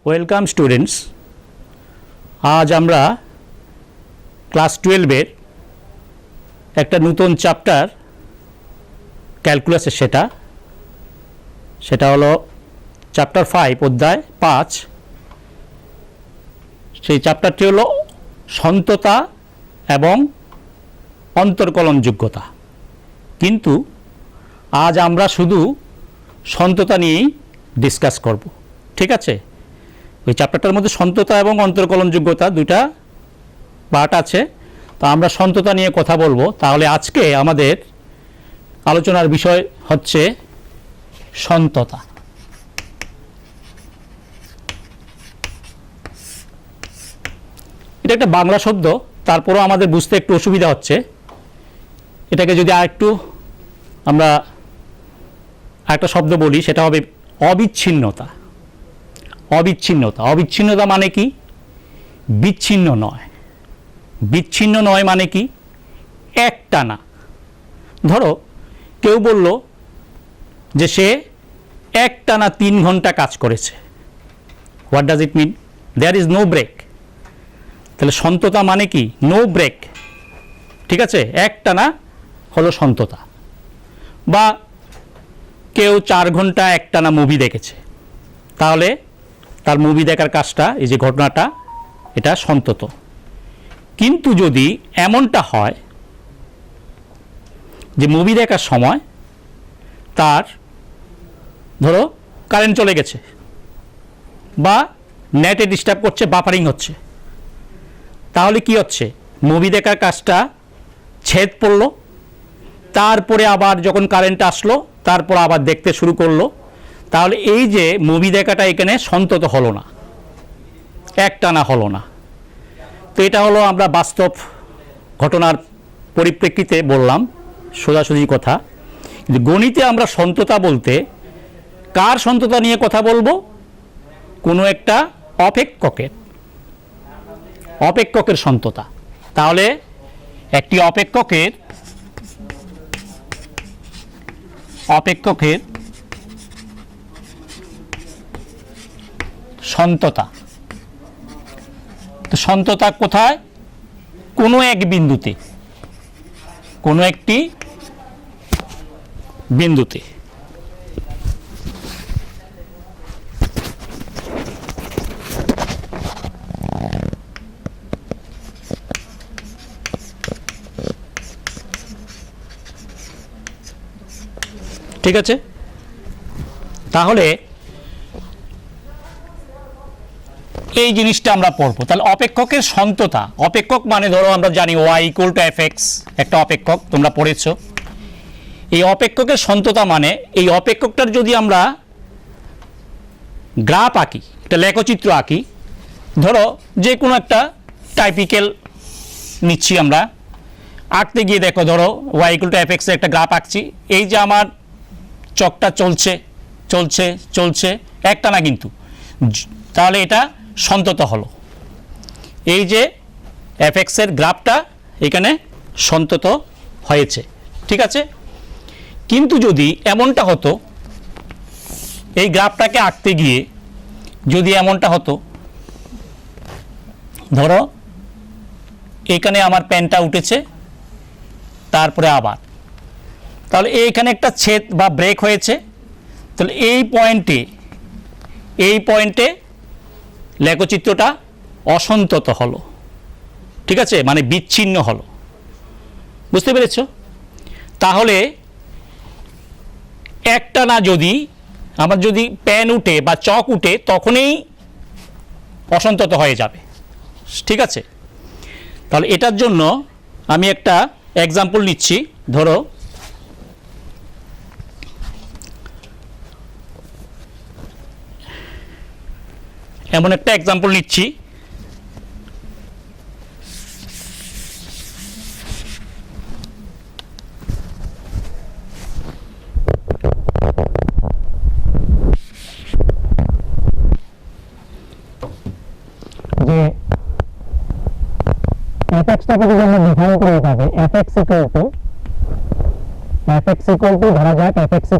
Welcome students. আজ আমরা class 12-এর একটা নতুন চ্যাপ্টার ক্যালকুলাসের সেটা হলো চ্যাপ্টার 5 অধ্যায় 5। সেই চ্যাপ্টারটি হলো সন্ততা এবং অন্তর্কলনযোগ্যতা। কিন্তু আজ আমরা শুধু সন্ততা নিয়েই ডিসকাস করব, ঠিক আছে? ওই চ্যাপ্টারটার মধ্যে সন্ততা এবং অন্তর্কলনযোগ্যতা দুইটা পার্ট আছে, তো আমরা সন্ততা নিয়ে কথা বলবো। তাহলে আজকে আমাদের আলোচনার বিষয় হচ্ছে সন্ততা। এটা একটা বাংলা শব্দ, তারপরও আমাদের বুঝতে একটু অসুবিধা হচ্ছে। এটাকে যদি আরেকটু আমরা একটা শব্দ বলি, সেটা হবে অবিচ্ছিন্নতা। অবিচ্ছিন্নতা অবিচ্ছিন্নতা মানে কি? বিচ্ছিন্ন নয়। বিচ্ছিন্ন নয় মানে কি? একটানা। ধরো কেউ বলল যে সে একটানা 3 ঘন্টা কাজ করেছে। What does it mean? There is no break. তাহলে সন্ততা মানে কি? নো ব্রেক, ঠিক আছে? একটানা হলো সন্ততা। বা কেউ 4 ঘন্টা একটানা মুভি দেখেছে, তাহলে তার মুভি দেখার কাজটা, এই যে ঘটনাটা, এটা সন্তত। কিন্তু যদি এমনটা হয় যে মুভি দেখার সময় তার ধরো কারেন্ট চলে গেছে, বা নেটে ডিস্টার্ব করছে, বাফারিং হচ্ছে, তাহলে কি হচ্ছে? মুভি দেখার কাজটা ছেদ পড়লো, তারপরে আবার যখন কারেন্ট আসলো তারপর আবার দেখতে শুরু করলো। তাহলে এই যে মুভি দেখাটা এখানে সন্তত হলো না, একটানা হলো না। তো এটা হলো আমরা বাস্তব ঘটনার পরিপ্রেক্ষিতে বললাম, সোজাসুজি কথা। কিন্তু গণিতে আমরা সন্ততা বলতে কার সন্ততা নিয়ে কথা বলবো? কোনো একটা অপেক্ষকের সন্ততা। তাহলে একটি অপেক্ষকের সন্ততা। তো সন্ততা কোথায়? কোনো এক বিন্দুতে, কোনো একটি বিন্দুতে। ঠিক আছে? তাহলে এই জিনিসটা আমরা পড়বো। তাহলে অপেক্ষকের সন্ততা, অপেক্ষক মানে ধরো আমরা জানি y = fx, একটা অপেক্ষক, তোমরা পড়েছো। এই অপেক্ষকের সন্ততা মানে এই অপেক্ষকটার যদি আমরা গ্রাফ আঁকি, একটা লেখচিত্র আঁকি, ধরো যে কোনো একটা টাইপিক্যাল নিচ্ছি আমরা, আঁকতে গিয়ে দেখো, ধরো y = fx এর একটা গ্রাফ আঁকছি। এই যে আমার চকটা চলছে চলছে চলছে একটানা, কিন্তু তাহলে এটা সন্তত হলো। এই যে fx এর গ্রাফটা এখানে সন্তত হয়েছে, ঠিক আছে? কিন্তু যদি এমনটা হতো, এই গ্রাফটাকে আঁকতে গিয়ে যদি এমনটা হতো, ধরো এখানে আমার পেনটা উঠেছে, তারপরে আবার, তাহলে এইখানে একটা ছেদ বা ব্রেক হয়েছে। তাহলে এই পয়েন্টে লেখচিত্রটা অসন্তত হলো, ঠিক আছে? মানে বিচ্ছিন্ন হলো। বুঝতে পেরেছ? তাহলে একটানা যদি আমার যদি পেন উঠে বা চক উঠে, তখনই অসন্তত হয়ে যাবে, ঠিক আছে? তাহলে এটার জন্য আমি একটা এক্সাম্পল নিচ্ছি। ধরো এমন একটা এক্সাম্পল নিচ্ছি, যে fx-টাকে যদি আমরা ডিফাইন করি, পাবে fx = ধরা যাক fx =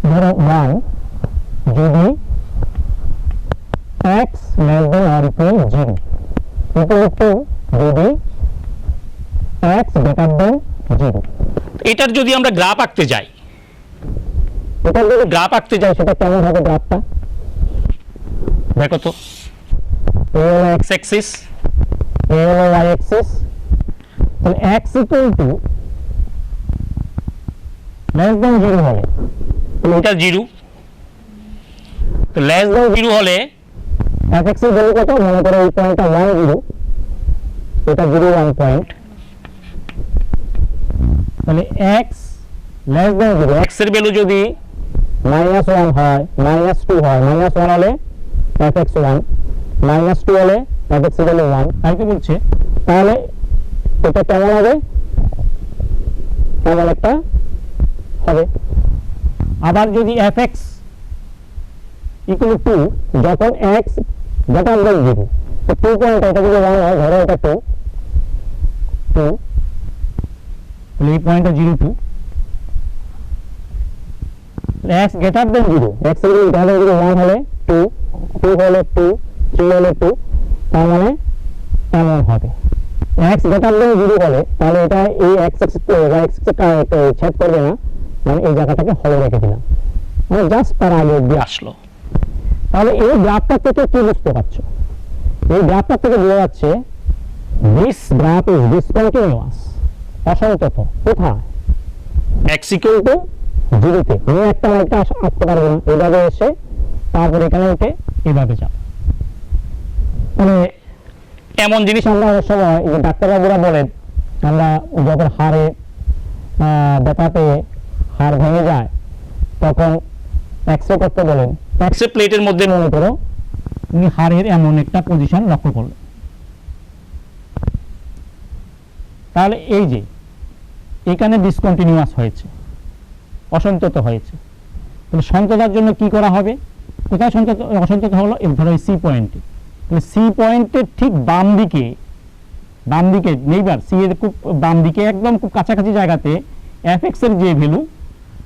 ধরো 1 যদি equal to যদি x greater than 0। এটার যদি আমরা গ্রাফ আঁকতে যাই, এটার যদি গ্রাফ আঁকতে যাই সেটা কেমন হবে গ্রাফটা? দেখো তো, এই হলো x অ্যাক্সিস, এই হলো y অ্যাক্সিস। তাহলে x equal to less than 0 হলে, এটা 0, তো লেস দ্যান 0 হলে fx এর ভ্যালু কত? মনে করো এই পয়েন্টটা 1 0, এটা 0 1 পয়েন্ট। তাহলে x less than 0, x এর ভ্যালু যদি -1 হয়, -2 হয়, -1 হলে fx 1, -2 হলে fx এর ভ্যালু 1, তাই তো বলছে। তাহলে এটা কেমন হবে? কেমন একটা হবে। আবার যদি fx equal to 2, যখন x greater than 0, তো 2 পয়েন্ট, এটা যদি 1 হয়, ধরো এটা 2, তাহলে এই পয়েন্টটা 0 2, x greater than 0, x এর ভ্যালু তাহলে যদি 1 হলে 2, 2 হলে 2, 3 হলে 2, তার মানে কেমন হবে? x greater than 0 হলে তাহলে এটা এই x অ্যাক্সিস ছেদ করবে না, মানে এই জায়গাটাকে হলে রেখে দিলাম, মানে জাস্ট তার আগে অব্দি আসলো। তাহলে এই গ্রাফটা থেকে কি বুঝতে পারছো? এই গ্রাফটা থেকে বোঝা যাচ্ছে দিস গ্রাফ ইজ ডিসকন্টিনিউয়াস, অসন্তত। কোথায়? x ইকুয়াল টু 0 তে। আমি একটা লাইনটা আঁকতে পারবো না, এভাবে এসে তারপর এখানে উঠে এভাবে যাও। মানে এমন জিনিস আমরা অনেক সময় যে ডাক্তারবাবুরা বলেন, আমরা যখন হাড়ে ব্যথা পেয়ে হাড় ভেঙে যায় তখন এক্সরে করতে বলেন, এক্সরে প্লেটের মধ্যে মনে করো উনি হাড়ের এমন একটা পজিশন লক্ষ্য করলেন। তাহলে এই যে এখানে ডিসকন্টিনিউয়াস হয়েছে, অসন্তত হয়েছে। তাহলে সন্ততার জন্য কি করা হবে? কোথায় অসন্তত হলো? ধরো এই সি পয়েন্টে। তাহলে সি পয়েন্টের ঠিক বাম দিকে নেইবার, সি এর খুব বাম দিকে একদম খুব কাছাকাছি জায়গাতে fx এর যে ভ্যালু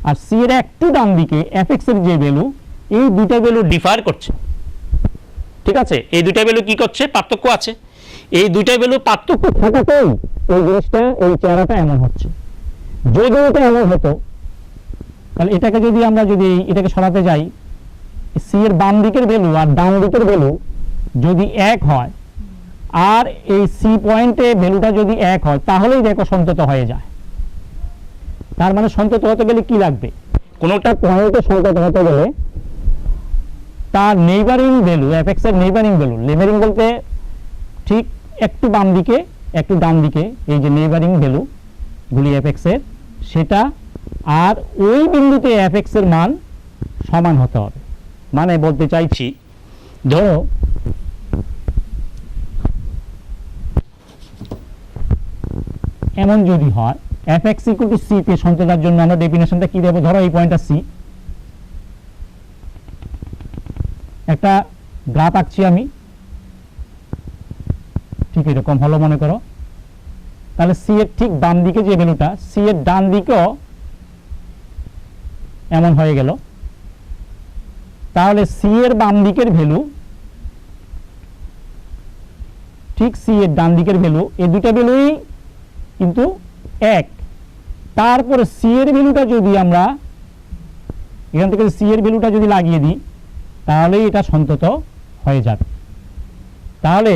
আর সি এর একটু ডান দিকে fx এর যে ভ্যালু, এই দুইটা ভ্যালু ডিফার করছে। ঠিক আছে, এই দুইটা ভ্যালু কি করছে? পার্থক্য আছে। এই দুইটা ভ্যালু পার্থক্য থাকাতেই এই জিনিসটা, এই চেহারাটা এমন হচ্ছে। যদি এটা এমন হতো তাহলে এটাকে যদি আমরা এটাকে সরাতে যাই, সি এর বাম দিকের ভ্যালু আর ডান দিকের ভ্যালু যদি এক হয় আর এই সি পয়েন্টে ভ্যালুটা যদি এক হয়, তাহলেই দেখো সন্তত হয়ে যায়। তার মানে সন্তত হতে গেলে কি লাগবে? কোনোটা পয়েন্টে সন্তত হতে গেলে তার নেইবারিং ভ্যালু, fx এর নেইবারিং ভ্যালু, নেইবারিং বলতে ঠিক একটু বাম দিকে একটু ডান দিকে, এই যে নেইবারিং ভ্যালু গুলি fx এর, সেটা আর ওই বিন্দুতে fx এর মান সমান হতে হবে। মানে বলতে চাইছি, ধরো এমন যদি হয় fx equal to c তে সন্ততার জন্য আমরা ডেফিনেশনটা কি দেব? ধরো এই পয়েন্টটা c, একটা গ্রাফ আঁকছি আমি, ঠিক এরকম হলো মনে করো। তাহলে সি এর ঠিক বাম দিকে যে ভ্যালুটা, সি এর ডান দিকেও এমন হয়ে গেল। তাহলে সি এর বাম দিকের ভ্যালু ঠিক সি এর ডান দিকের ভ্যালু, এই দুইটা ভ্যালুই কিন্তু এক। তারপরে সি এর ভ্যালুটা যদি আমরা এখান থেকে সি এর ভ্যালুটা যদি লাগিয়ে দিই, তাহলেই এটা সন্তত হয়ে যাবে। তাহলে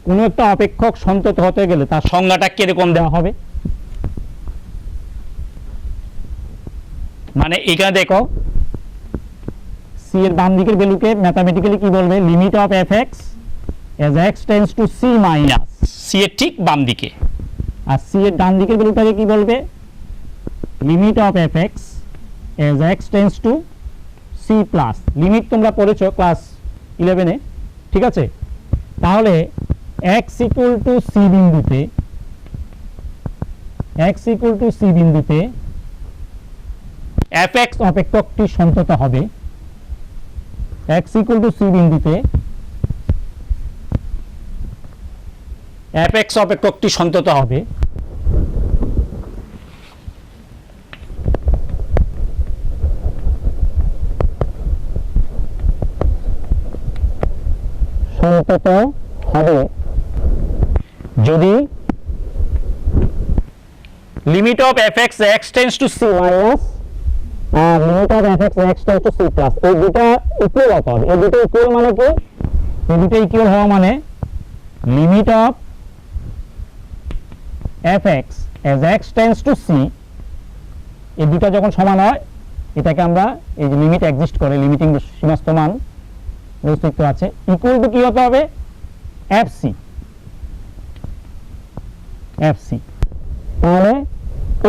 কোনো একটা অপেক্ষক সন্তত হতে গেলে তার সংজ্ঞাটা কিরকম দেওয়া হবে? মানে এখানে দেখো, সি এর বাম দিকের ভ্যালুকে ম্যাথমেটিক্যালি কি বলবে? Limit of fx as x tends to c minus, C এর ঠিক বাম দিকে। আর সি এর ডান দিকের ভ্যালুটাকে কি বলবে? Limit of fx as x tends to c plus. Limit তোমরা পড়েছো ক্লাস 11 এ, ঠিক আছে? তাহলে x equal to c বিন্দুতে, x equal to c বিন্দুতে fx অপেক্ষকটি সন্তত হবে। x equal to c বিন্দুতে fx অপেক্ষকটি সন্তত হবে। সন্তত হবে যদি limit of F X X tends to C minus আর limit of F X X tends to C plus, এই দুটা ইকুয়াল হতে হবে। এই দুটো ইকুয়াল মানে কি? এই দুটো ইকুয়াল হওয়া মানে limit of F x as x tends to C, এই দুটা যখন সমান হয় এটাকে আমরা এই যে লিমিট এক্সিস্ট করে, লিমিটিং সীমাস্থ মান অস্তিত্ব আছে, ইকুয়াল টু কি হতে হবে? F C. এফ সি তাহলে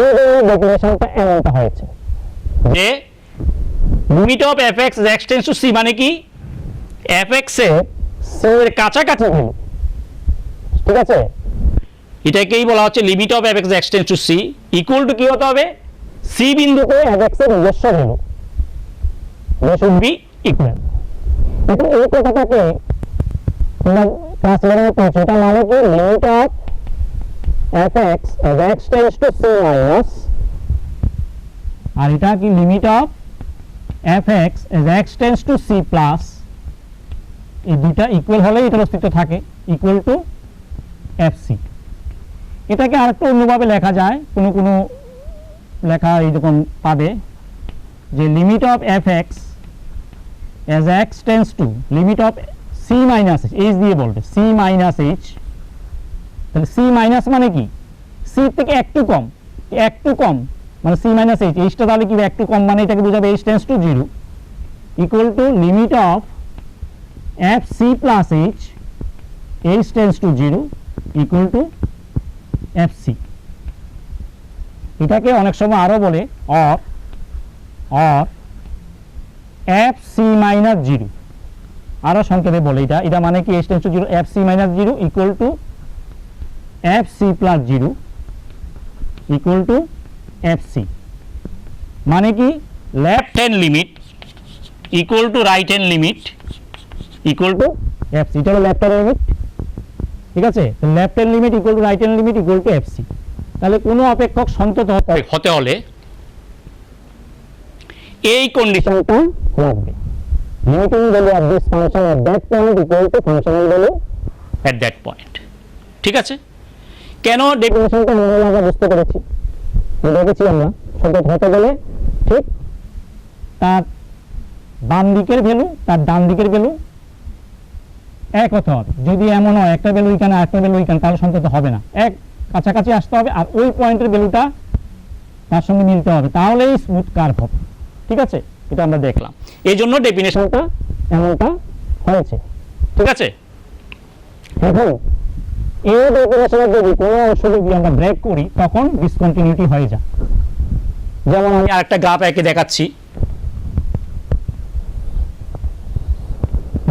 এই ডেফিনেশনটা এমনটা হয়েছে যে limit of F X X tends to C মানে কি? এফ এক্স এর সি এর কাছাকাছি ভ্যালু, ঠিক আছে, এটাকেই বলা হচ্ছে limit of F X X tends to C equal to কি হতে হবে? সি বিন্দুতে এফ এক্স এর নিজস্ব value, they should be equal. এখন এই কথাটাকে আমরা ক্লাস 11 এ পড়ছি, এটা মানে কি? Limit of F x as x tends to C minus, আর এটা কি limit of F x as x tends to C plus, এই দুইটা ইকুয়াল হলে এটার অস্তিত্ব থাকে, ইকুয়াল টু এফ সি। এটাকে আরেকটু অন্যভাবে লেখা যায়, কোনো কোনো লেখা এইরকম পাবে যে limit of F x as x tends to limit of C minus H দিয়ে বলবে, সি মাইনাস এইচ। তাহলে সি মাইনাস মানে কি? সি থেকে একটু কম, একটু কম মানে সি মাইনাস এইচ, এইচটা তাহলে কি একটু কম মানে এটাকে বোঝাবে H tends to zero, equal to limit of F C plus H H tends to zero equal to F C. এটাকে অনেক সময় আরো বলে or F C minus zero, আরো সংক্ষেপে বলে এটা। এটা মানে কি? H tends to zero F C minus zero equal to F C plus zero equal to F C. মানে কি? Left hand limit equal to right hand limit equal to F C. এটা হলো লেফট হ্যান্ড লিমিট, ঠিক আছে? Left hand limit equal to right hand limit equal to F C. তাহলে কোনো অপেক্ষক সন্তত হতে হলে এই কন্ডিশনটা লাগবে, limiting value of this function at that point equal to functional value at that point, ঠিক আছে? কেন ডেফিনেশনটা আমরা বুঝতে পেরেছি, দেখেছি আমরা সন্তত হতে গেলে ঠিক তার বাম দিকের ভ্যালু তার ডান দিকের ভ্যালু এক হতে হবে। যদি এমন হয় একটা ভ্যালু এখানে আরেকটা ভ্যালু এখানে, তাহলে সন্তত হবে না, এক কাছাকাছি আসতে হবে আর ওই পয়েন্টের ভ্যালুটা তার সঙ্গে মিলতে হবে, তাহলেই স্মুথ কার্ভ হবে, ঠিক আছে? এটা আমরা দেখলাম, এই জন্য ডেফিনেশনটা এমনটা হয়েছে, ঠিক আছে? এখন এই ডেফিনেশনের যদি কোনো অংশ যদি আমরা ব্রেক করি তখন ডিসকন্টিনিউটি হয়ে যায়। যেমন আমি আরেকটা গ্রাফ এঁকে দেখাচ্ছি,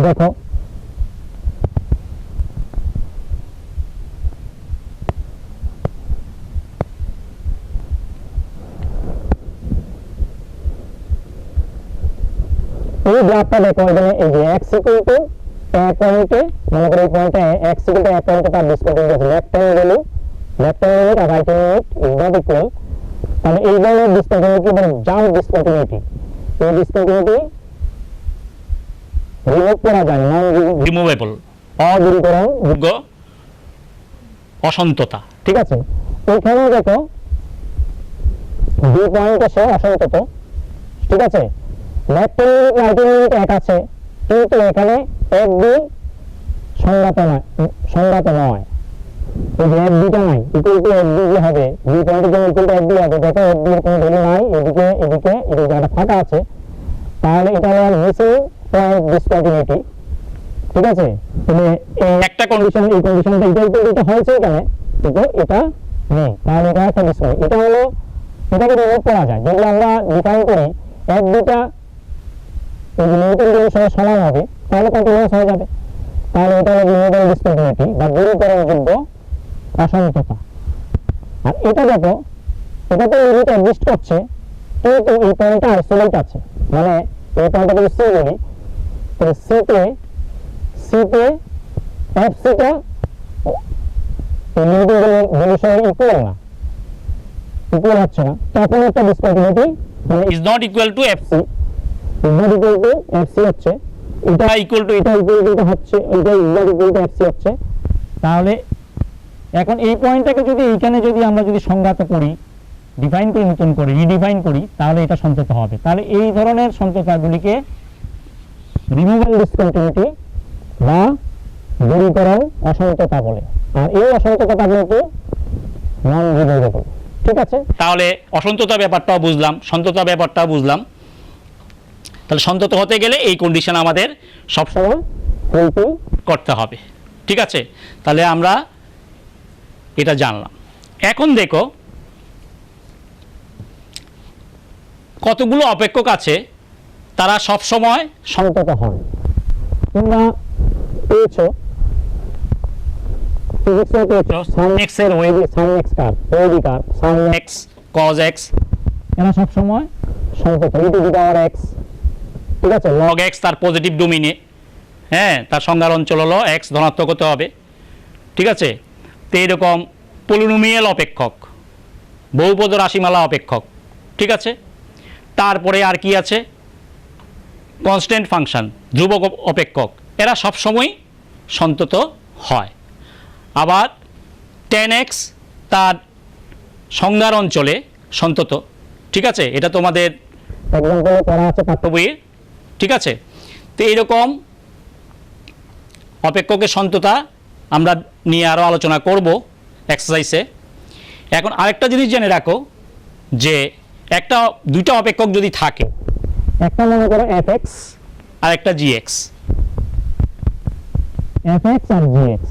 দেখো এই গ্রাফটা দেখো, এখানে এই যে x ইকুয়াল টু a পয়েন্টে, মনে করো এই পয়েন্টে x ইকুয়াল টু a পয়েন্টে তার ডিসকন্টিনিউটি আছে, left hand value left hand limit আর right hand limit is not equal. তাহলে এই ধরনের ডিসকন্টিনিউটি এবং জাম্প ডিসকন্টিনিউটি, এই ডিসকন্টিনিউটি রিমুভ করা যায়, নন রিমুভেবল, অদূরীকরণযোগ্য অসন্ততা, ঠিক আছে? এখানে দেখো দুই পয়েন্টে সে অসন্তত, ঠিক আছে? Left hand limit right hand limit এক আছে, কিন্তু এখানে এক দুই সংজ্ঞাত নয়, এই যে এক দুইটা নাই, ইকুয়াল টু এক দুই হবে, দুই পয়েন্টের জন্য ইকুয়াল টু এক দুই হবে, দেখো এক দুইয়ের কোনো ভ্যালু নাই, এদিকে এদিকে এই জায়গাটা ফাঁকা আছে, তাহলে এটা হলো মিসিং পয়েন্ট ডিসকন্টিনিউটি, ঠিক আছে? তাহলে এই একটা কন্ডিশন, এই কন্ডিশনটা এটা ইকুয়াল টু এটা হয়েছে এখানে, কিন্তু এটা নেই, তাহলে এটা একটা ডিসকন্টিনিউটি। এটা হলো, এটাকে রিমুভ করা যায় যদি আমরা ডিফাইন করি এক দুইটা এই যে লিমিটের জন্য সমান হবে, তাহলে কন্টিনিউয়াস হয়ে যাবে, তাহলে এটা হলো রিমুভেবল ডিসকন্টিনিউটি বা দূরীকরণযোগ্য অসন্ততা। আর এটা দেখো, এটা তো লিমিট এক্সিস্ট করছে কিন্তু এই পয়েন্টটা আইসোলেট আছে, মানে এই পয়েন্টটা যদি সি বলি, তাহলে সিতে এফ সিটা এই লিমিটিং ভ্যালুর সঙ্গে ইকুয়াল না, ইকুয়াল হচ্ছে না, তখন একটা ডিসকন্টিনিউটি মানে is not equal to F C, is not equal to F C হচ্ছে, এটা ইকুয়াল টু এটা ইকুয়াল টু এটা হচ্ছে, এটা is not equal to F C হচ্ছে, তাহলে এখন এই পয়েন্টটাকে যদি এইখানে যদি আমরা যদি সংজ্ঞাত করি, ডিফাইন করি, নতুন করে রিডিফাইন করি, তাহলে এটা সন্তত হবে। তাহলে এই ধরনের সন্ততাগুলিকে রিমুভাল ডিসকন্টিনিউটি বা দূরীকরণ অসন্ততা বলে। আর এই অসন্ততাগুলোকে নন রিভার্সেবল। ঠিক আছে, তাহলে অসন্ততা ব্যাপারটাও বুঝলাম, সন্ততা ব্যাপারটাও বুঝলাম। তাহলে সন্তত হতে গেলে এই কন্ডিশন আমাদের সবসময় ফুলফিল করতে হবে। ঠিক আছে, তাহলে আমরা এটা জানলাম। এখন দেখো কতগুলো অপেক্ষক আছে তারা সব সময় সন্তত হয়। তোমরা পেয়েছো ফিজিক্সে পেয়েছো সাইন এক্স এর ওয়েভ, সাইন এক্স কার ওয়েভ কার sine x x cos x এরা সব সময় সন্তত ই টু দি পাওয়ার এক্স। ঠিক আছে, log x তার পজিটিভ ডোমিনে, হ্যাঁ, তার সংজ্ঞার অঞ্চল হলো x ধনাত্মক হতে হবে। ঠিক আছে, তো এরকম পলিনোমিয়াল অপেক্ষক, বহুপদ রাশিমালা অপেক্ষক। ঠিক আছে, তারপরে আর কি আছে, কনস্ট্যান্ট ফাংশন, ধ্রুবক অপেক্ষক, এরা সবসময় সন্তত হয়। আবার tan x তার সংজ্ঞার অঞ্চলে সন্তত। ঠিক আছে, এটা তোমাদের এক্সাম্পলে পড়া আছে পাঠ্য বইয়ে। ঠিক আছে, তো এইরকম অপেক্ষকের সন্ততা আমরা নিয়ে আরও আলোচনা করব এক্সারসাইজে। এখন আরেকটা জিনিস জেনে রাখো যে দুইটা অপেক্ষক যদি থাকে, একটা মনে করো fx আর একটা gx, fx আর gx,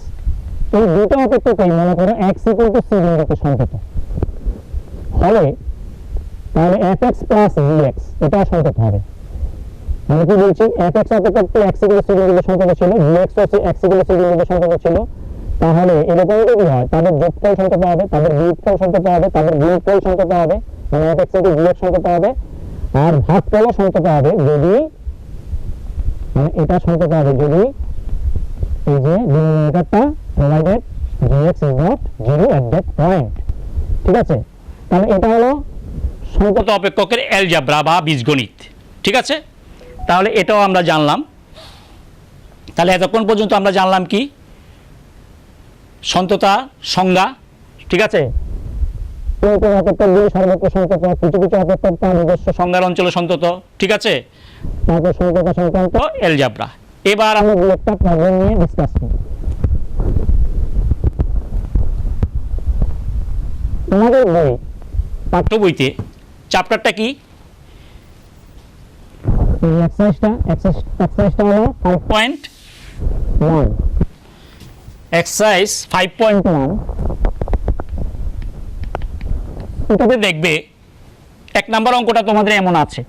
এই দুটো অপেক্ষকই মনে করো x c বিন্দুতে সন্তত হলে তাহলে fx প্লাস gx এটা সন্তত হবে। আমি কি বলছি, fx অপেক্ষকটি x c বিন্দুতে সন্তত ছিল, gx ও x c বিন্দুতে সন্তত ছিল, তাহলে এরকম যদি হয় তাদের যোগফল সন্তত হবে, তাদের বিয়োগফল সন্তত হবে, তাদের বিয়োগফল সন্তত হবে, মানে fx × gx সন্তত হবে, আর ভাগফলও সন্তত হবে যদি, মানে এটা সন্তত হবে যদি এই যে ডিনোমিনেটরটা provided gx is not 0 at that point। ঠিক আছে, তাহলে এটা হলো সন্তত অপেক্ষকের অ্যালজেব্রা বা বীজগণিত। ঠিক আছে, তাহলে এটাও আমরা জানলাম। তাহলে এতক্ষণ পর্যন্ত আমরা জানলাম কি, সন্ততা সংজ্ঞা। ঠিক আছে, কোন কোন অপেক্ষকগুলি সর্বত্র সন্তত, কিছু কিছু অপেক্ষক তার নিজস্ব সংজ্ঞার অঞ্চলে সন্তত। ঠিক আছে, তারপর সন্ততা সংক্রান্ত তো অ্যালজেব্রা। এবার আমরা দু একটা প্রবলেম নিয়ে ডিসকাস করি। তোমাদের বই পাঠ্য বইতে চ্যাপ্টারটা কি, এই এক্সারসাইজটা হলো 5.1 এক্সারসাইজ 5.1। এটাতে দেখবে 1 নম্বর অঙ্কটা তোমাদের এমন আছে,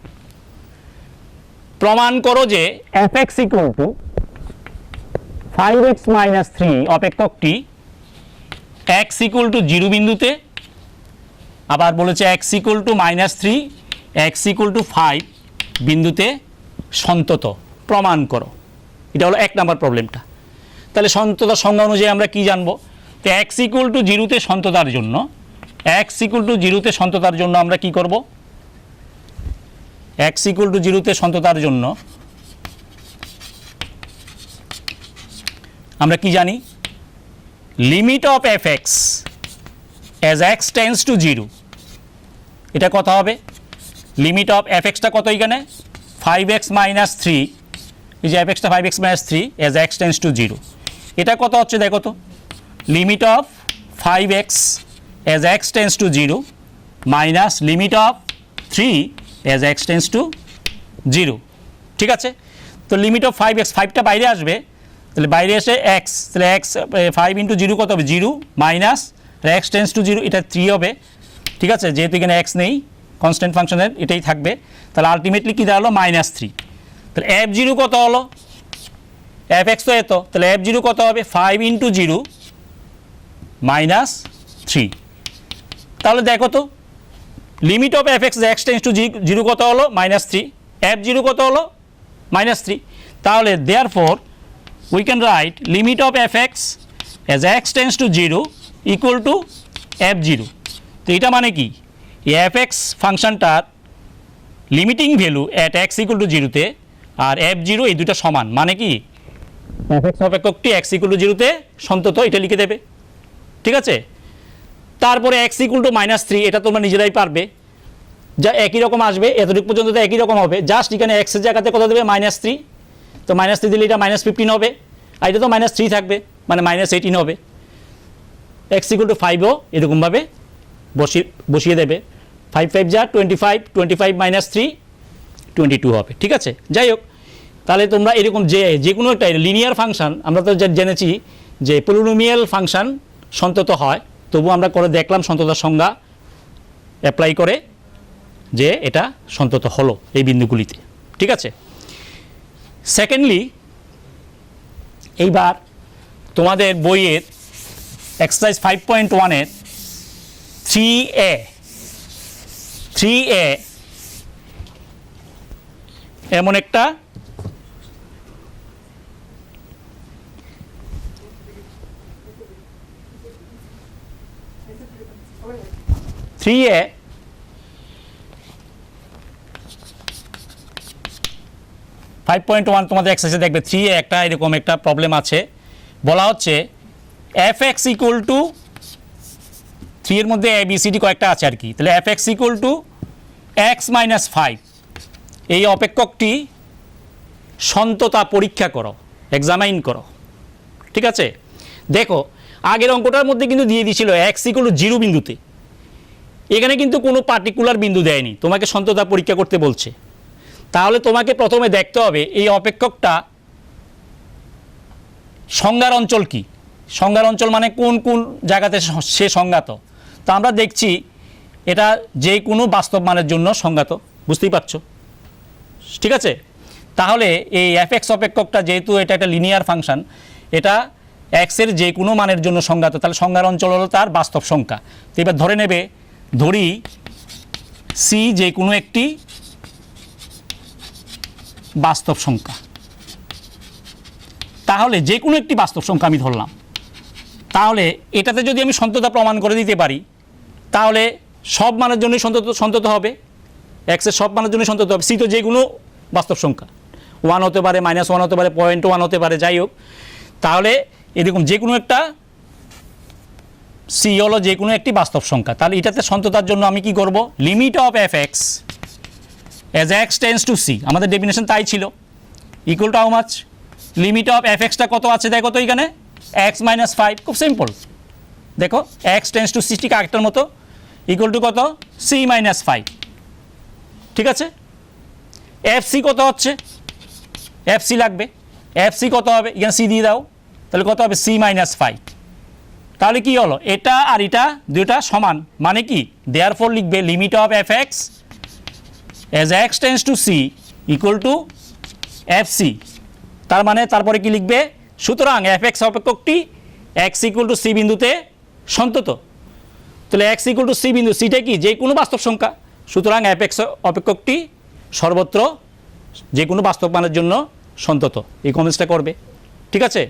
প্রমাণ করো যে fx = 5x - 3 অপেক্ষকটি x = 0 বিন্দুতে, আবার বলেছে x = -3, x = 5 বিন্দুতে সন্তত, প্রমাণ করো। এটা হলো 1 নম্বর প্রবলেমটা। তাহলে সন্ততার সংজ্ঞা অনুযায়ী আমরা কি জানবো, তো x = 0-তে সন্ততার জন্য, x = 0-তে সন্ততার জন্য আমরা কি করব, x = 0-তে সন্ততার জন্য আমরা কি জানি, limit of fx as x tends to 0, এটা কত হবে, লিমিট অফ fxটা কত এখানে 5x - 3, এই যে fxটা 5x - 3 as x tends to 0, এটা কত হচ্ছে দেখো তো, limit of 5x as x tends to 0 minus limit of 3 as x tends to 0। ঠিক আছে, তো লিমিট অফ 5x, 5টা বাইরে আসবে, তাহলে বাইরে এসে x, তাহলে x 5 × 0 কত হবে 0 মাইনাস x tends to 0, এটা 3 হবে। ঠিক আছে, যেহেতু এখানে x নেই, কনস্ট্যান্ট ফাংশনের এটাই থাকবে, তাহলে আলটিমেটলি কী দাঁড়ালো -3। তাহলে f0 কত হলো, fx তো এত, তাহলে f0 কত হবে 5 × 0 -3। তাহলে দেখো তো limit of fx x tends to 0 কত হলো -3, f0 কত হলো -3। তাহলে therefore we can write limit of fx as x tends to 0 equal to f0। তো এটা মানে কি, এই fx ফাংশনটার লিমিটিং ভ্যালু অ্যাট x = 0-তে আর f0 এই দুটো সমান, মানে কি fx অপেক্ষকটি x = 0-তে সন্তত, এটা লিখে দেবে। ঠিক আছে। তারপরে x ইকুয়াল টু -3, এটা তোমরা নিজেরাই পারবে, যা একই রকম আসবে, এতটুকু পর্যন্ত তো একই রকম হবে, জাস্ট এখানে x এর জায়গাতে কত দেবে -3, তো -3 দিলে এটা -15 হবে, আর এটা তো -3 থাকবে মানে -18 হবে। x ইকুয়াল টু 5ও এরকমভাবে বসিয়ে দেবে, 5 5 যা 25, 25 -3 22 হবে। ঠিক আছে, যাই হোক, তাহলে তোমরা এরকম যে কোনো একটা লিনিয়ার ফাংশন, আমরা তো জেনেছি যে পলিনোমিয়াল ফাংশন সন্তত হয়, তবু আমরা করে দেখলাম সন্ততার সংজ্ঞা অ্যাপ্লাই করে যে এটা সন্তত হলো এই বিন্দুগুলিতে। ঠিক আছে। সেকেন্ডলি, এইবার তোমাদের বইয়ের এক্সারসাইজ 5.1-এর 3A এমন একটা তোমাদের এক্সারসাইজে দেখবে 3A একটা এরকম একটা প্রবলেম আছে, বলা হচ্ছে fx ইকুয়াল টু 3 এর মধ্যে ABCD কয়েকটা আছে আর কি, তাহলে fx ইকুয়াল টু x - 5 এই অপেক্ষকটি সন্ততা পরীক্ষা করো, এক্সামাইন করো। ঠিক আছে, দেখো আগের অঙ্কটার মধ্যে কিন্তু দিয়ে দিয়েছিল x ইকুয়াল টু 0 বিন্দুতে, এখানে কিন্তু কোনো পার্টিকুলার বিন্দু দেয়নি, তোমাকে সন্ততা পরীক্ষা করতে বলছে। তাহলে তোমাকে প্রথমে দেখতে হবে এই অপেক্ষকটা সংজ্ঞার অঞ্চল কি, সংজ্ঞার অঞ্চল মানে কোন কোন জায়গাতে সে সংজ্ঞাত। তো আমরা দেখছি এটা যে কোনো বাস্তব মানের জন্য সংজ্ঞাত, বুঝতেই পারছো। ঠিক আছে, তাহলে এই fx অপেক্ষকটা যেহেতু এটা একটা লিনিয়ার ফাংশন, এটা x এর যে কোনো মানের জন্য সংজ্ঞাত, তাহলে সংজ্ঞার অঞ্চল হলো তার বাস্তব সংখ্যা। তো এবার ধরি c যে কোনো একটি বাস্তব সংখ্যা, তাহলে যে কোনো একটি বাস্তব সংখ্যা আমি ধরলাম, তাহলে এটাতে যদি আমি সন্ততা প্রমাণ করে দিতে পারি, তাহলে সব মানের জন্যই সন্তত হবে, x এর সব মানের জন্যই সন্তত হবে। c তো যে কোনো বাস্তব সংখ্যা, 1 হতে পারে, -1 হতে পারে, 0.1 হতে পারে, যাই হোক, তাহলে এরকম যে কোনো একটা c হলো যে কোনো একটি বাস্তব সংখ্যা। তাহলে এটাতে সন্ততার জন্য আমি কি করব, limit of fx as x tends to c, আমাদের ডেফিনেশন তাই ছিল, equal to how much, limit of fxটা কত আছে দেখো তো এখানে x - 5, খুব সিম্পল, দেখো x tends to c ঠিক আগেরটার মতো, ইকুয়াল টু কত c - 5। ঠিক আছে, fc কত হচ্ছে, fc লাগবে, fc কত হবে, এখানে c দিয়ে দাও, তাহলে কত হবে c - 5। তাহলে কি হলো, এটা আর এটা দুইটা সমান, মানে কি দেয়ারফর লিখবে limit of fx as x tends to c equal to fc, তার মানে তারপরে কি লিখবে, সুতরাং fx অপেক্ষকটি x equal to c বিন্দুতে সন্তত। তাহলে x equal to c বিন্দু, সিটা কি যে কোনো বাস্তব সংখ্যা, সুতরাং fx অপেক্ষকটি সর্বত্র যে কোনো বাস্তব মানের জন্য সন্তত, এই কমেন্টসটা করবে। ঠিক আছে,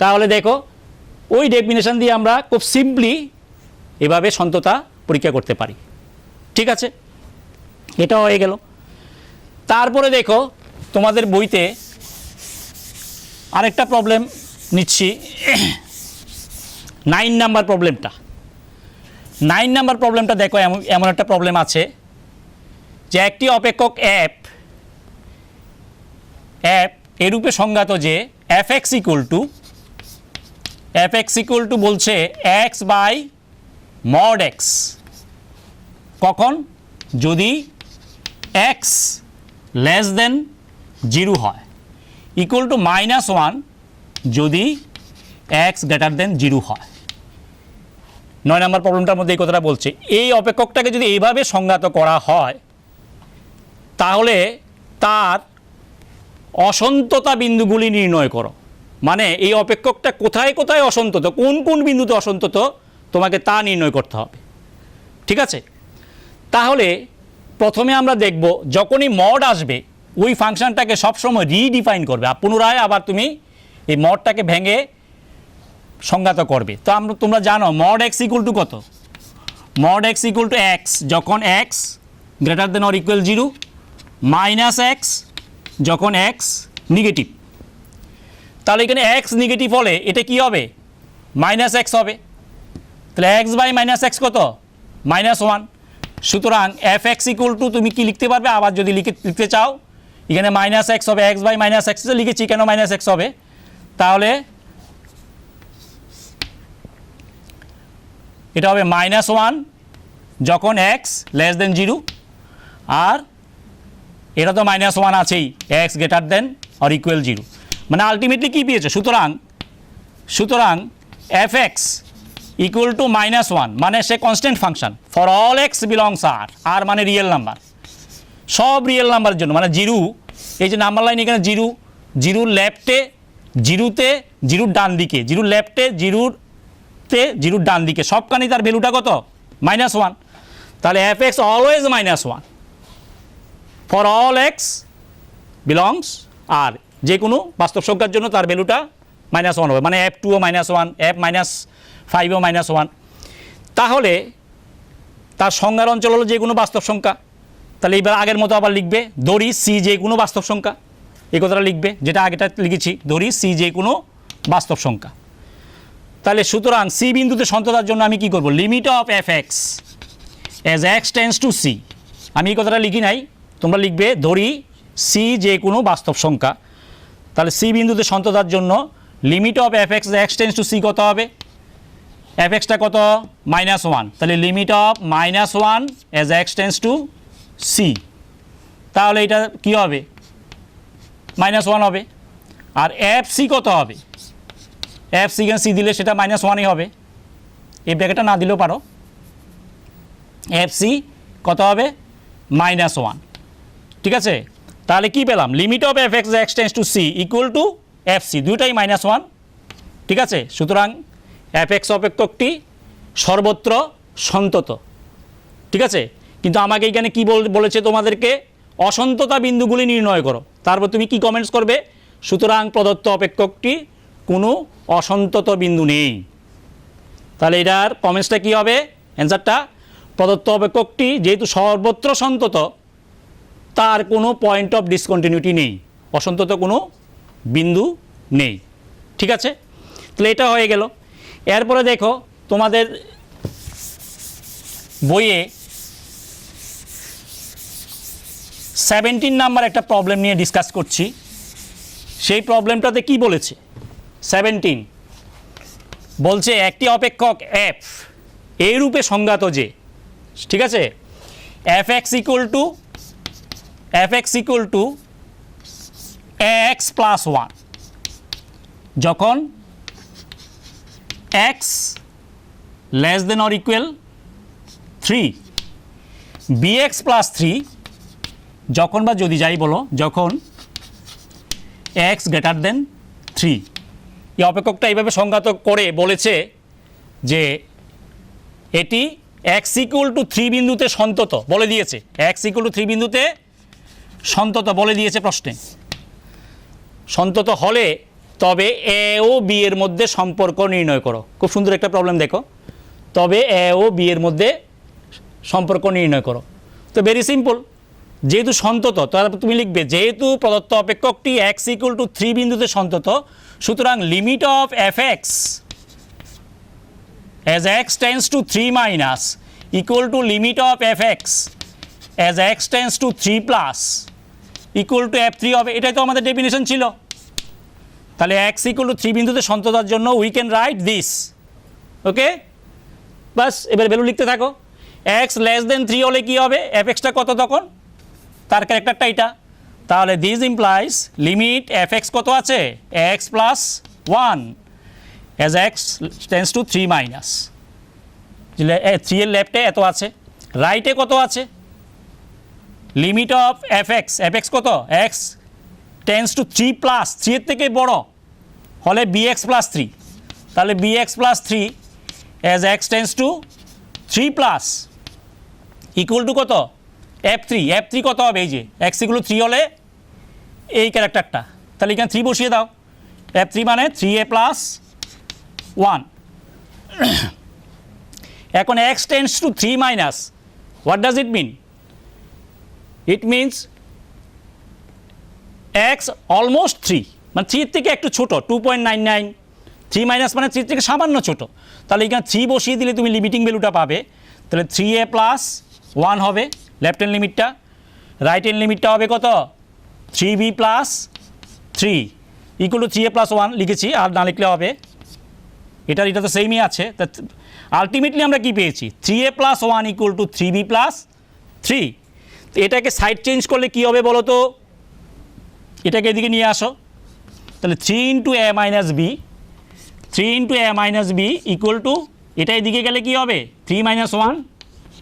তাহলে দেখো ওই ডেফিনেশন দিয়ে আমরা খুব সিম্পলি এভাবে সন্ততা পরীক্ষা করতে পারি। ঠিক আছে, এটা হয়ে গেল। তারপরে দেখো তোমাদের বইতে আরেকটা প্রবলেম নিচ্ছি, 9 নাম্বার প্রবলেমটা। 9 নাম্বার প্রবলেমটা দেখো, এমন একটা প্রবলেম আছে যে একটি অপেক্ষক f এরূপে সংজ্ঞাত যে fx ইকুয়াল টু বলছে x বাই mod x, কখন, যদি x লেস দেন 0 হয়, ইকুয়াল টু -1 যদি x গ্রেটার দেন 0 হয়। 9 নম্বর প্রবলেমটার মধ্যে এই কথাটা বলছে, এই অপেক্ষকটাকে যদি এইভাবে সংজ্ঞাত করা হয়, তাহলে তার অসন্ততা বিন্দুগুলি নির্ণয় করো। মানে এই অপেক্ষকটা কোথায় কোথায় অসন্তত, কোন কোন বিন্দুতে অসন্তত, তোমাকে তা নির্ণয় করতে হবে। ঠিক আছে, তাহলে প্রথমে আমরা দেখব যখনই মড আসবে ওই ফাংশনটাকে সবসময় রিডিফাইন করবে, পুনরায় আবার তুমি এই মডটাকে ভেঙে সংজ্ঞাত করবে। তো তোমরা জানো মড x ইকুয়াল টু কত, mod x equal to x যখন x greater than or equal 0, minus x যখন x নেগেটিভ। তাহলে এখানে x নেগেটিভ হলে এটা কি হবে, -x হবে। তাহলে এক্স বাই মাইনাস এক্স কত -1। সুতরাং এফ এক্স ইকুয়াল টু তুমি কি লিখতে পারবে, আবার যদি লিখতে চাও এখানে মাইনাস এক্স হবে, এক্স বাই মাইনাস এক্স লিখেছি কেন মাইনাস এক্স হবে, তাহলে এটা হবে -1 যখন এক্স লেস দেন 0, আর এটা তো -1 আছেই x greater than or equal 0, মানে আলটিমেটলি কী পেয়েছে। সুতরাং এফ এক্স ইকুয়াল টু -1 মানে সে constant function for all x belongs R মানে রিয়েল নাম্বার, সব রিয়েল নাম্বারের জন্য, মানে 0 এই যে নাম্বার লাইন এখানে 0 লেফটে 0তে 0 ডান দিকে, 0 লেফটে 0তে 0 ডান দিকে, সবখানি তার ভ্যালুটা কত -1। তাহলে f x always -1 for all x belongs R, যে কোনো বাস্তব সংখ্যার জন্য তার ভ্যালুটা -1 হবে, মানে F2 ও -1, F-5 ও -1। তাহলে তার সংজ্ঞার অঞ্চল হলো যে কোনো বাস্তব সংখ্যা। তাহলে এবার আগের মতো আবার লিখবে, ধরি সি যে কোনো বাস্তব সংখ্যা, এই কথাটা লিখবে যেটা আগেটা লিখেছি, ধরি সি যে কোনো বাস্তব সংখ্যা। তাহলে সুতরাং সি বিন্দুতে সন্ততার জন্য আমি কি করব, limit of F x as x tends to C, আমি এই কথাটা লিখি নাই, তোমরা লিখবে ধরি সি যে কোনো বাস্তব সংখ্যা। তাহলে সি বিন্দুতে সন্ততার জন্য limit of F X X tends to C কত হবে, এফ এক্সটা কত -1, তাহলে limit of -1 as x tends to C, তাহলে এটা কি হবে -1 হবে। আর এফ সি কত হবে, এফ সি সি দিলে সেটা -1ই হবে, এই ব্র্যাকেটটা না দিলেও পারো, এফ সি কত হবে -1, ঠিক আছে। তাহলে কি পেলাম, limit of F X X tends to C equal to F C, দুটাই -1, ঠিক আছে। সুতরাং এফ এক্স অপেক্ষকটি সর্বত্র সন্তত, ঠিক আছে। কিন্তু আমাকে এখানে কি বলেছে তোমাদেরকে, অসন্ততা বিন্দুগুলি নির্ণয় করো, তারপর তুমি কি কমেন্টস করবে, সুতরাং প্রদত্ত অপেক্ষকটি কোনো অসন্তত বিন্দু নেই। তাহলে এটার কমেন্টসটা কি হবে, অ্যান্সারটা প্রদত্ত অপেক্ষকটি যেহেতু সর্বত্র সন্তত তার কোনো পয়েন্ট অফ ডিসকন্টিনিউটি নেই, অসন্তত কোনো বিন্দু নেই, ঠিক আছে। তাহলে এটা হয়ে গেল। এরপরে দেখো তোমাদের বইয়ে 17 নাম্বার একটা প্রবলেম নিয়ে ডিসকাস করছি, সেই প্রবলেমটাতে কি বলেছে, 17 বলছে একটি অপেক্ষক এফ এই রূপে সংজ্ঞাত যে, ঠিক আছে, F x equal to x plus 1 যখন x less than or equal 3, bx plus 3 যখন বা যদি যাই বলো যখন x গ্রেটার দেন 3। এই অপেক্ষকটা এইভাবে সংজ্ঞাত করে বলেছে যে এটি x ইকুয়াল টু 3 বিন্দুতে সন্তত বলে দিয়েছে, x ইকুয়াল টু 3 বিন্দুতে সন্তত বলে দিয়েছে প্রশ্নে। সন্তত হলে তবে এ ও বি এর মধ্যে সম্পর্ক নির্ণয় করো, খুব সুন্দর একটা প্রবলেম দেখো, তবে এ ও বি এর মধ্যে সম্পর্ক নির্ণয় করো। তো ভেরি সিম্পল, যেহেতু সন্তত তারপর তুমি লিখবে যেহেতু প্রদত্ত অপেক্ষকটি এক্স ইকুয়াল টু 3 বিন্দুতে সন্তত, সুতরাং limit of F x as x tends to 3 minus equal to limit of F x as x tends to 3 plus equal to F3 হবে। এটাই তো আমাদের ডেফিনেশন ছিল। তাহলে এক্স ইকুয়াল টু 3 বিন্দুতে সন্ততার জন্য উই ক্যান রাইট দিস, ওকে। বাস এবার ভ্যালু লিখতে থাকো। এক্স লেস দেন 3 হলে কী হবে, এফ এক্সটা কত তখন, তার ক্যারেক্টারটা এটা। তাহলে this implies limit F X কত আছে, X plus 1 as x tends to 3 minus 3 এর লেফটে এত আছে, রাইটে কত আছে, লিমিট অফ এফ এক্স কত, এক্স টেন্স টু 3 প্লাস 3 এর থেকে বড় হলে বিএক্স প্লাস 3, তাহলে B X plus 3 as x tends to 3 plus equal to কত, F3 কত হবে, এই যে এক্স ইকুয়াল টু 3 হলে এই ক্যারেক্টারটা, তাহলে এখানে 3 বসিয়ে দাও, F3 মানে 3a প্লাস 1। এখন X tends to 3 minus, what does it mean, it means X almost 3, মানে 3 এর থেকে একটু ছোটো 2.99, 3 মাইনাস মানে 3 থেকে সামান্য ছোট, তাহলে এখানে 3 বসিয়ে দিলে তুমি লিমিটিং ভ্যালুটা পাবে, তাহলে 3a প্লাস 1 হবে লেফট হ্যান্ড লিমিটটা, রাইট হ্যান্ড লিমিটটা হবে কত 3b plus 3 equal to 3a plus 1 লিখেছি, আর না লিখলে হবে এটা তো সেমই আছে। তা আলটিমেটলি আমরা কি পেয়েছি 3a plus 1 equal to 3b plus 3। তো এটাকে সাইড চেঞ্জ করলে কি হবে বলো তো, এটাকে এদিকে নিয়ে আসো, তাহলে 3 into a minus B, 3 into a minus B equal to এটা এদিকে গেলে কি হবে 3 মাইনাস 1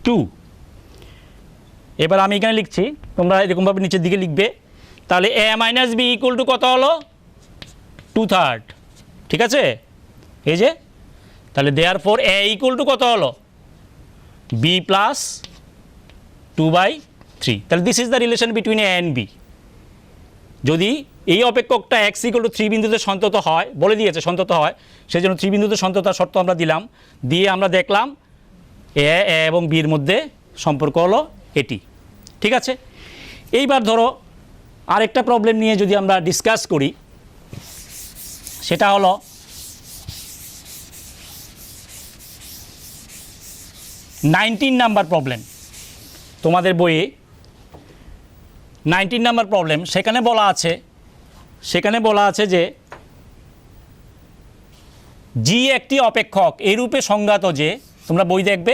2। এবার আমি এখানে লিখছি, তোমরা এরকমভাবে নিচের দিকে লিখবে, তাহলে a minus B equal to কত হলো 2/3, ঠিক আছে এই যে, তাহলে therefore a equal to কত হলো b প্লাস 2/3, তাহলে this is the relation between a and b। যদি এই অপেক্ষকটা x ইকুয়াল টু 3 বিন্দুতে সন্তত হয়, বলে দিয়েছে সন্তত হয়, সেই জন্য 3 বিন্দুতে সন্ততার শর্ত আমরা দিলাম, দিয়ে আমরা দেখলাম a এবং b এর মধ্যে সম্পর্ক হলো এটি, ঠিক আছে। এইবার ধরো আরেকটা প্রবলেম নিয়ে যদি আমরা ডিসকাস করি, সেটা হলো নাম্বার প্রবলেম, তোমাদের বইয়ে 19 নাম্বার প্রবলেম। সেখানে বলা আছে যে জি একটি অপেক্ষক এই রূপে সংজ্ঞাত যে, তোমরা বই দেখবে,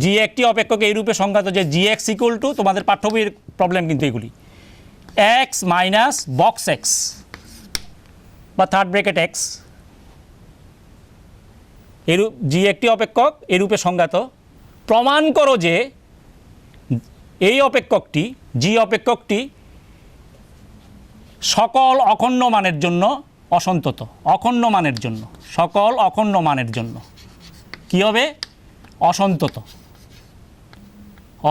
জি একটি অপেক্ষক এই রূপে সংজ্ঞাত যে জি এক্স ইকুয়াল টু, তোমাদের পাঠ্য বইয়ের প্রবলেম কিন্তু এগুলি, এক্স মাইনাস বক্স এক্স বা থার্ড ব্র্যাকেট এক্স, এরূপ জি একটি অপেক্ষক এই রূপে সংজ্ঞাত। প্রমাণ করো যে এই অপেক্ষকটি জি অপেক্ষকটি সকল অখণ্ড মানের জন্য অসন্তত, অখণ্ড মানের জন্য, সকল অখণ্ড মানের জন্য কি হবে অসন্তত,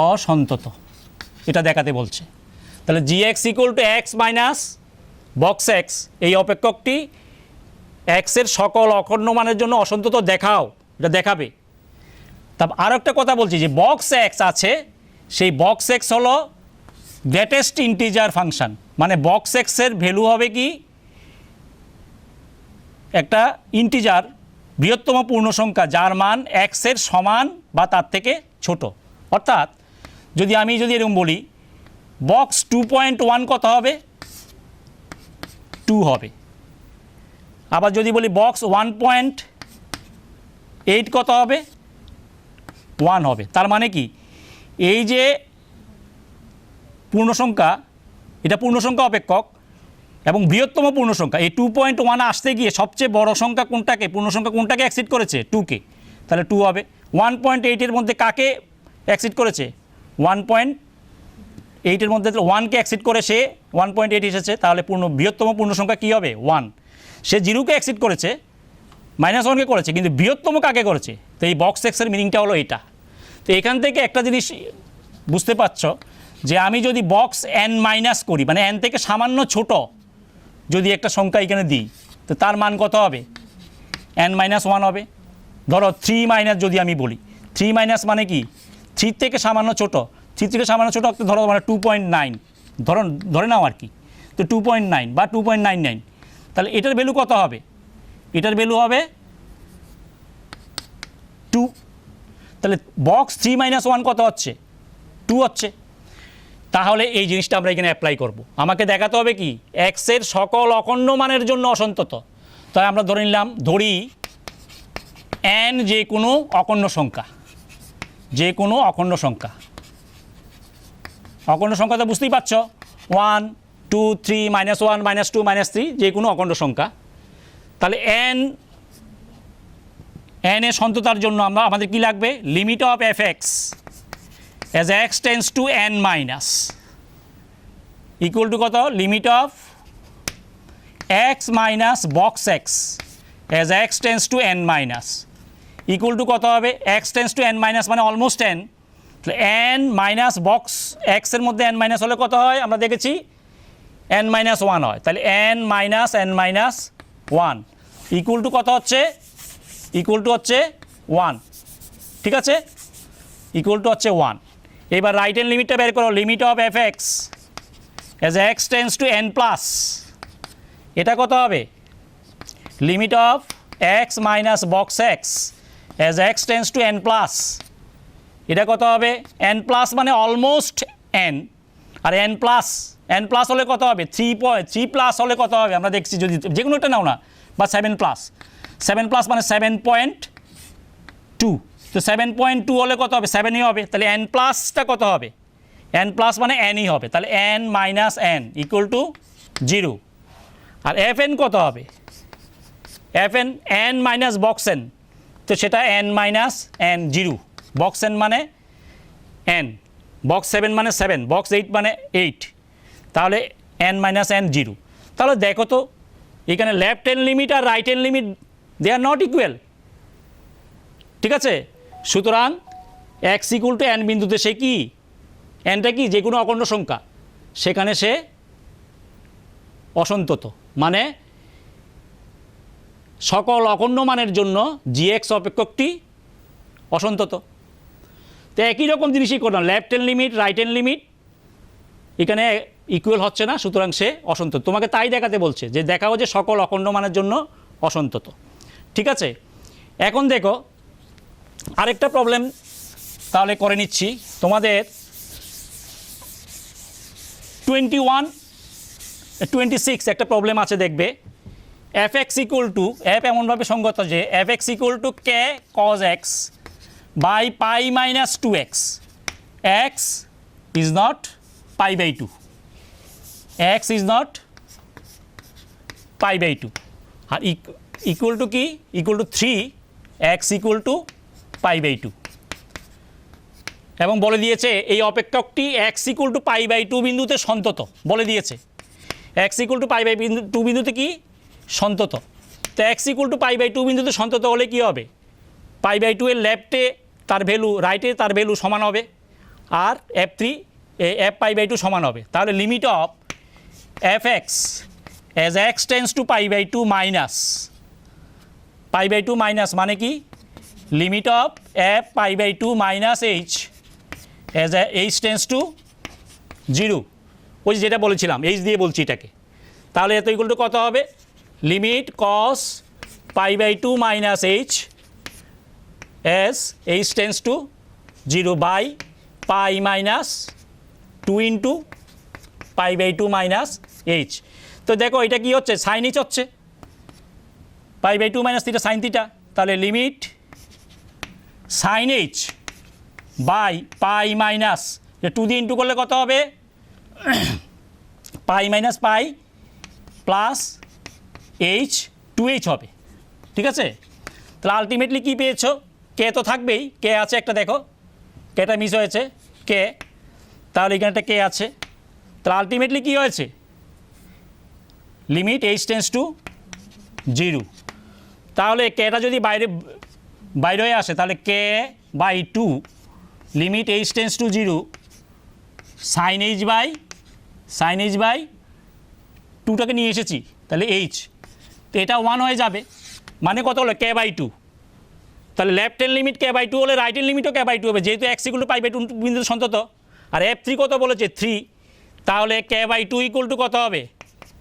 অসন্তত, এটা দেখাতে বলছে। তাহলে g x equal to x minus box x, এই অপেক্ষকটি এক্সের সকল অখণ্ড মানের জন্য অসন্তত দেখাও, এটা দেখাবে। তারপর আরও একটা কথা বলছি যে বক্স এক্স আছে, সেই বক্স এক্স হলো গ্রেটেস্ট ইন্টিজার ফাংশন, মানে বক্স এক্সের ভ্যালু হবে কি একটা ইন্টিজার বৃহত্তম পূর্ণ সংখ্যা যার মান এক্সের সমান বা তার থেকে ছোট। অর্থাৎ যদি এরকম বলি বক্স 2.1 কত হবে 2 হবে, আবার যদি বলি বক্স 1.8 কত হবে 1 হবে। তার মানে কি এই যে পূর্ণসংখ্যা, এটা পূর্ণসংখ্যা অপেক্ষক এবং বৃহত্তম পূর্ণসংখ্যা, এই 2.1 আসতে গিয়ে সবচেয়ে বড় সংখ্যা কোনটাকে, পূর্ণসংখ্যা কোনটাকে অ্যাক্সিড করেছে 2কে, তাহলে 2 হবে। 1.8 মধ্যে কাকে অ্যাক্সিড করেছে 1.8 মধ্যে 1কে অ্যাক্সিড করে সে 1.8 এসেছে, তাহলে বৃহত্তম পূর্ণসংখ্যা কী হবে 1। সে 0কে অ্যাক্সিড করেছে, -1কে করেছে, কিন্তু বৃহত্তম কাকে করেছে, তো এই বক্স এক্সের মিনিংটা হলো এটা। তো এখান থেকে একটা জিনিস বুঝতে পারছ যে আমি যদি বক্স n মাইনাস করি, মানে n থেকে সামান্য ছোট যদি একটা সংখ্যা এখানে দিই, তো তার মান কত হবে n-1 হবে। ধরো 3 মাইনাস যদি আমি বলি, 3 মাইনাস মানে কি 3 থেকে সামান্য ছোট, 3 থেকে সামান্য ছোট ধরো মানে 2.9 ধরে নাও আর কি, তো 2.9 বা 2.99, তাহলে এটার ভ্যালু কত হবে, এটার ভ্যালু হবে 2। তাহলে বক্স 3-1 কত হচ্ছে 2 হচ্ছে। তাহলে এই জিনিসটা আমরা এখানে অ্যাপ্লাই করব। আমাকে দেখাতে হবে কি এক্সের সকল অখণ্ড মানের জন্য অসন্তত। তাই আমরা ধরি n যে কোনো অখণ্ড সংখ্যা, যে কোনো অখণ্ড সংখ্যা, অখণ্ড সংখ্যা তো বুঝতেই পারছ 1 2 3 -1 -2 -3 যে কোনো অখণ্ড সংখ্যা। তাহলে n এর সন্ততার জন্য আমাদের কি লাগবে, limit of F x as x tends to n minus equal to কত, limit of x minus box x as x tends to n minus equal to কত হবে, x tends to n minus মানে almost n, তাহলে n minus box x এর মধ্যে n minus হলে কত হয় আমরা দেখেছি n-1 হয়, তাহলে n-1 ইকুয়াল টু কত হচ্ছে, ইকুয়াল টু হচ্ছে 1, ঠিক আছে, ইকুয়াল টু হচ্ছে 1। এবার রাইট হ্যান্ড লিমিটটা বের করো, limit of F X as x tends to n plus, এটা কত হবে, limit of x minus box x as X tends two N plus, এটা কত হবে এন প্লাস মানে অলমোস্ট এন, আর এন প্লাস হলে কত হবে 3 প্লাস হলে কত হবে আমরা দেখছি, যদি যে কোনো একটা নাও না, বা 7 প্লাস মানে 7.2, তো 7.2 হলে কত হবে 7ই হবে, তাহলে এন প্লাসটা কত হবে, এন প্লাস মানে এনই হবে, তাহলে N minus N equal to 0। আর এফ এন কত হবে, F N N minus box N, তো সেটা N minus N 0, box N মানে এন, বক্স 7 মানে 7, বক্স 8 মানে 8, তাহলে এন মাইনাস এন 0। তাহলে দেখো তো এখানে লেফট হ্যান্ড লিমিট আর right hand limit they are not equal, ঠিক আছে। সুতরাং এক্স ইকুয়াল টু এন বিন্দুতে সে কি, এনটা কি যে কোনো অখণ্ড সংখ্যা, সেখানে সে অসন্তত, মানে সকল অখণ্ড মানের জন্য জি এক্স অপেক্ষকটি অসন্তত। তো একই রকম জিনিসই করলাম, left hand limit right hand limit এখানে ইকুয়াল হচ্ছে না, সুতরাং সে অসন্তত। তোমাকে তাই দেখাতে বলছে যে দেখাও যে সকল অখণ্ড মানের জন্য অসন্তত, ঠিক আছে। এখন দেখো আরেকটা প্রবলেম তাহলে করে নিচ্ছি, তোমাদের 26 একটা প্রবলেম আছে, দেখবে f x equal to, f এমনভাবে সঙ্গত যে f x equal to k cos x by pi minus 2x, x is not pi by 2, x is not pi by 2, আর ইকুয়াল টু কি, equal to 3x equal to pi by 2, এবং বলে দিয়েছে এই অপেক্ষকটি x equal to pi by 2 বিন্দুতে সন্তত, বলে দিয়েছে x equal to pi by 2 বিন্দুতে কি সন্তত। তো X equal to pi by 2 বিন্দুতে সন্তত হলে কি হবে, পাই বাই 2 এর লেফটে তার ভ্যালু, রাইটে তার ভ্যালু সমান হবে, আর এফ পাই বাই 2 সমান হবে। তাহলে limit of F X as X tends to pi by 2 minus, pi by 2 minus মানে কি, limit of F pi by 2 minus H as H tends to 0, ওই যেটা বলেছিলাম এইচ দিয়ে বলছি এটাকে। তাহলে এত ইকুয়াল টু কত হবে, limit cos pi by 2 minus h as h tends to 0 by pi minus 2 into pi by 2 minus h. তো দেখো এটা কি হচ্ছে, সাইন এইচ হচ্ছে, pi by 2 minus theta sine theta, তাহলে limit sine h by pi minus 2 দিয়ে into করলে কত হবে, pi minus pi plus h 2h হবে, ঠিক আছে। তাহলে আলটিমেটলি কী পেয়েছো, কে তো থাকবেই, কে আছে একটা, দেখো কেটা মিস হয়েছে কে, তাহলে এখানে একটা কে আছে, তাহলে আলটিমেটলি কী হয়েছে, লিমিট এইচ টেন্স টু 0, তাহলে কেটা যদি বাইরে হয়ে আসে, তাহলে k by 2 limit h tends to 0 sine h by 2টাকে নিয়ে এসেছি, তাহলে এইচ, তো এটা 1 হয়ে যাবে, মানে কত হলো কে বাই 2, তাহলে left hand limit K by 2 হলে রাইট হ্যান্ড লিমিটও কে বাই 2 হবে, যেহেতু X equal to pi by 2 বিন্দুতে সন্তত, আর F3 কত বলেছে 3, তাহলে কে বাই 2 ইকুয়াল টু কত হবে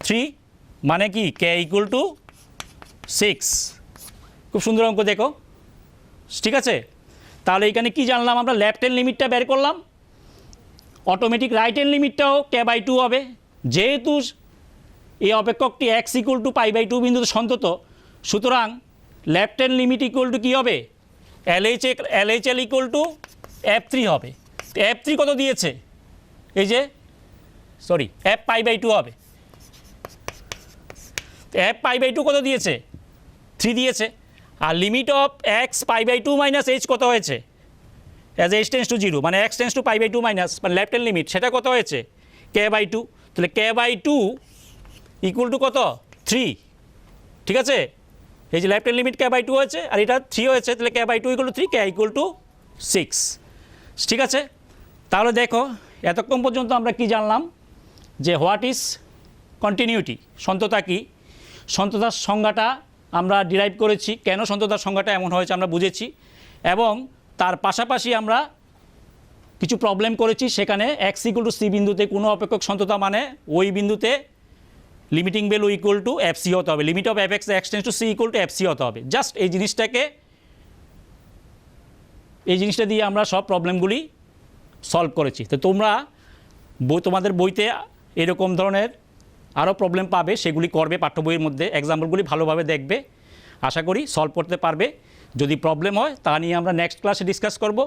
3, মানে কি কে ইকুয়াল টু 6। খুব সুন্দর অঙ্ক দেখো, ঠিক আছে। তাহলে এখানে কি জানলাম আমরা, লেফট হ্যান্ড লিমিটটা বের করলাম, অটোমেটিক রাইট হ্যান্ড লিমিটটাও কে বাই 2 হবে, যেহেতু এই অপেক্ষকটি x equal to pi by 2 বিন্দুতে সন্তত, সুতরাং left hand limit equal to কী হবে, LHL ইকুয়াল টু F3 হবে। F3 কত দিয়েছে, এই যে সরি F পাই বাই 2 হবে, F পাই বাই 2 কত দিয়েছে 3 দিয়েছে, আর limit of x pi by 2 minus h কত হয়েছে, অ্যাজ এইচ টেন্স টু 0 মানে x tends to pi by 2 minus মানে লেফট হ্যান্ড লিমিট, সেটা কত হয়েছে কে বাই 2, তাহলে কে বাই 2 ইকুয়াল টু কত 3, ঠিক আছে। এই যে left hand limit K by 2 হয়েছে আর এটা 3 হয়েছে, তাহলে k by 2 equal to 3, k equal to 6, ঠিক আছে। তাহলে দেখো এতক্ষণ পর্যন্ত আমরা কি জানলাম, যে হোয়াট ইজ কন্টিনিউটি, সন্ততা কি, সন্ততার সংজ্ঞাটা আমরা ডিরাইভ করেছি, কেন সন্ততার সংজ্ঞাটা এমন হয়েছে আমরা বুঝেছি, এবং তার পাশাপাশি আমরা কিছু প্রবলেম করেছি, সেখানে এক্স ইকুয়াল টু সি বিন্দুতে কোনো অপেক্ষক সন্ততা মানে ওই বিন্দুতে limiting value equal to F C হতে হবে, limit of F X X tends to C equal to F C হতে হবে। জাস্ট এই জিনিসটা দিয়ে আমরা সব প্রবলেমগুলি সলভ করেছি। তো তোমরা তোমাদের বইতে এরকম ধরনের আরও প্রবলেম পাবে, সেগুলি করবে পাঠ্য বইয়ের মধ্যে, এক্সাম্পলগুলি ভালোভাবে দেখবে, আশা করি সলভ করতে পারবে। যদি প্রবলেম হয় তা নিয়ে আমরা নেক্সট ক্লাসে ডিসকাস করব।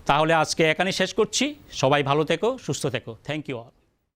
তাহলে আজকে এখানেই শেষ করছি। সবাই ভালো থেকো, সুস্থ থেকো। Thank you all.